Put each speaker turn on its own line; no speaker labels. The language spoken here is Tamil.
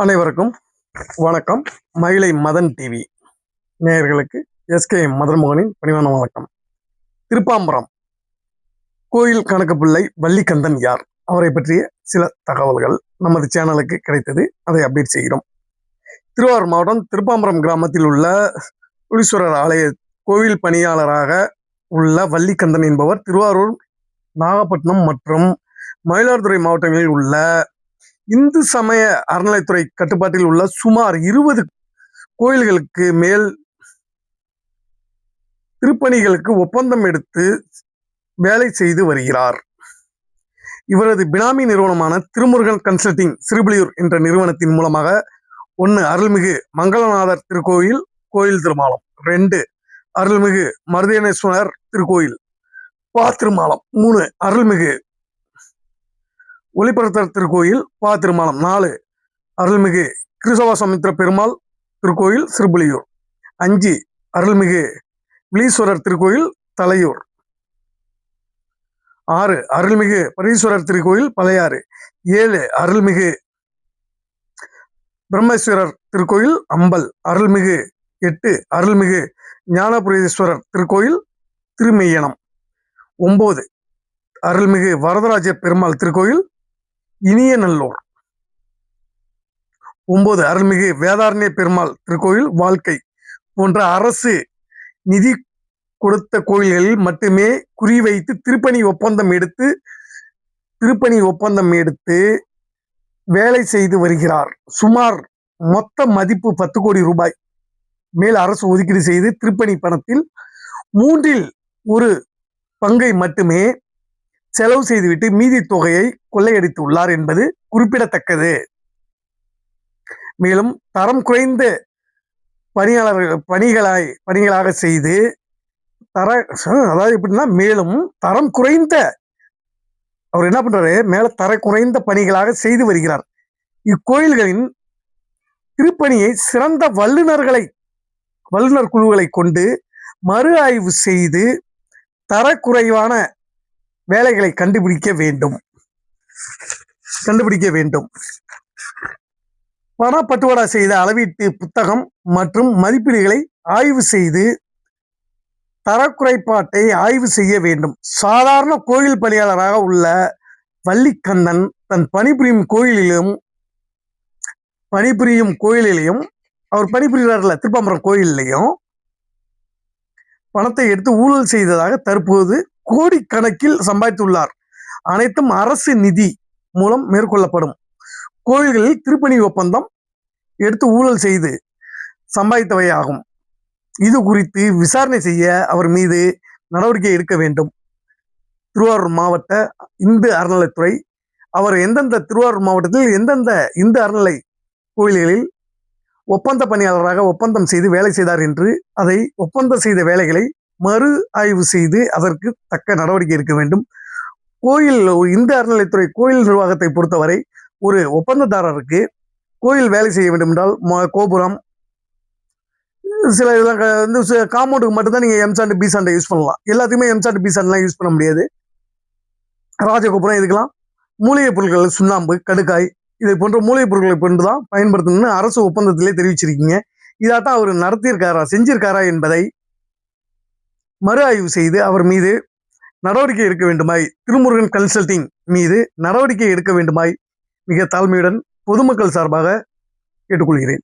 அனைவருக்கும் வணக்கம். மயிலை மதன் டிவி நேயர்களுக்கு எஸ்கே மதன்மோகனின் பணிவான வணக்கம். திருப்பாம்பரம் கோயில் கணக்கு பிள்ளை வள்ளிகந்தன் யார்? அவரை பற்றிய சில தகவல்கள் நமது சேனலுக்கு கிடைத்தது, அதை அப்டேட் செய்கிறோம். திருவாரூர் மாவட்டம் திருப்பாம்பரம் கிராமத்தில் உள்ள புலீஸ்வரர் ஆலய கோவில் பணியாளராக உள்ள வள்ளிகந்தன் என்பவர் திருவாரூர், நாகப்பட்டினம் மற்றும் மயிலாடுதுறை மாவட்டங்களில் உள்ள இந்து சமய அறநிலைத்துறை கட்டுப்பாட்டில் உள்ள சுமார் 20 கோயில்களுக்கு மேல் திருப்பணிகளுக்கு ஒப்பந்தம் எடுத்து வேலை செய்து வருகிறார். இவரது பினாமி நிறுவனமான திருமுருகன் கன்சல்டிங் சிறுபிலியூர் என்ற நிறுவனத்தின் மூலமாக 1 அருள்மிகு மங்களநாதர் திருக்கோயில் கோயில் திருமாலம், 2 அருள்மிகு மருதேனேஸ்வரர் திருக்கோயில் திருமாலம், 3 அருள்மிகு ஒளிபரத்தர் திருக்கோயில் திருமாலம், 4 அருள்மிகு கிருசவாசமித்ர பெருமாள் திருக்கோயில் சிறுபுலியூர், 5 அருள்மிகு விலீஸ்வரர் திருக்கோயில் தலையூர், 6 அருள்மிகு பரீஸ்வரர் திருக்கோயில் பழையாறு, 7 அருள்மிகு பிரம்மேஸ்வரர் திருக்கோயில் அம்பல், 8 அருள்மிகு ஞானபுரீஸ்வரர் திருக்கோயில் திருமெய்யனம், 9 அருள்மிகு வரதராஜ பெருமாள் திருக்கோயில் இனியநல்லூர், 9 அருள்மிகு வேதாரண்ய பெருமாள் திருக்கோயில் வாழ்க்கை போன்ற அரசு நிதி கொடுத்த கோயில்களில் மட்டுமே குறிவைத்து திருப்பணி ஒப்பந்தம் எடுத்து வேலை செய்து வருகிறார். சுமார் மொத்த மதிப்பு 10 கோடி ரூபாய் மேல் அரசு ஒதுக்கீடு செய்து திருப்பணி பணத்தில் 1/3 பங்கை மட்டுமே செலவு செய்துவிட்டு மீதி தொகையை கொள்ளையடித்துள்ளார் என்பது குறிப்பிடத்தக்கது. மேலும் தரம் குறைந்த பணிகளாக செய்து அதாவது எப்படின்னா, மேலும் தரம் குறைந்த அவர் என்ன பண்றாரு, மேல தர குறைந்த பணிகளாக செய்து வருகிறார். இக்கோயில்களின் திருப்பணியை சிறந்த வல்லுநர் குழுக்களை கொண்டு மறு ஆய்வு செய்து தரக்குறைவான வேலைகளை கண்டுபிடிக்க வேண்டும். பணப்பட்டுவாடா செய்த அளவீட்டு புத்தகம் மற்றும் மதிப்பீடுகளை ஆய்வு செய்து தரக்குறைபாட்டை ஆய்வு செய்ய வேண்டும். சாதாரண கோயில் பணியாளராக உள்ள வள்ளிகந்தன் தன் பணிபுரியும் கோயிலிலையும் அவர் பணிபுரிகிறார்ல திருப்பாம்பரம் கோயிலையும் பணத்தை எடுத்து ஊழல் செய்ததாக தற்போது கோடிக்கணக்கில் சம்பாதித்துள்ளார். அனைத்தும் அரசு நிதி மூலம் மேற்கொள்ளப்படும் கோயில்களில் திருப்பணி ஒப்பந்தம் எடுத்து ஊழல் செய்து சம்பாதித்தவை ஆகும். இது குறித்து விசாரணை செய்ய அவர் மீது நடவடிக்கை எடுக்க வேண்டும். திருவாரூர் மாவட்ட இந்து அறநிலைத்துறை அவர் எந்தெந்த திருவாரூர் மாவட்டத்தில் எந்தெந்த இந்து அறநிலை கோயில்களில் ஒப்பந்த பணியாளராக ஒப்பந்தம் செய்து வேலை செய்தார் என்று அதை ஒப்பந்தம் செய்த வேலைகளை மறு ஆய்வு செய்து அதற்கு தக்க நடவடிக்கை எடுக்க வேண்டும். இந்து அறநிலைத்துறை கோயில் நிர்வாகத்தை பொறுத்தவரை ஒரு ஒப்பந்ததாரருக்கு கோயில் வேலை செய்ய வேண்டும் என்றால் கோபுரம் சில காம்பவுண்டுக்கு மட்டும்தான் நீங்க எம்சாண்ட் பிசாண்டை யூஸ் பண்ணலாம். எல்லாத்துக்குமே எம்சாண்ட் பிசாண்ட்லாம் யூஸ் பண்ண முடியாது. ராஜகோபுரம் இதுக்கெல்லாம் மூலிகை பொருட்கள், சுண்ணாம்பு, கடுக்காய் இதை போன்ற மூலிகை பொருட்களை கொண்டு தான் பயன்படுத்தணும்னு அரசு ஒப்பந்தத்திலே தெரிவிச்சிருக்கீங்க. இதாத்தான் அவர் செஞ்சிருக்காரா என்பதை மறு ஆய்வு செய்து அவர் மீது நடவடிக்கை எடுக்க வேண்டுமாய், திருமுருகன் கன்சல்டிங் மீது நடவடிக்கை எடுக்க வேண்டுமாய் மிக தாழ்மையுடன் பொதுமக்கள் சார்பாக கேட்டுக்கொள்கிறேன்.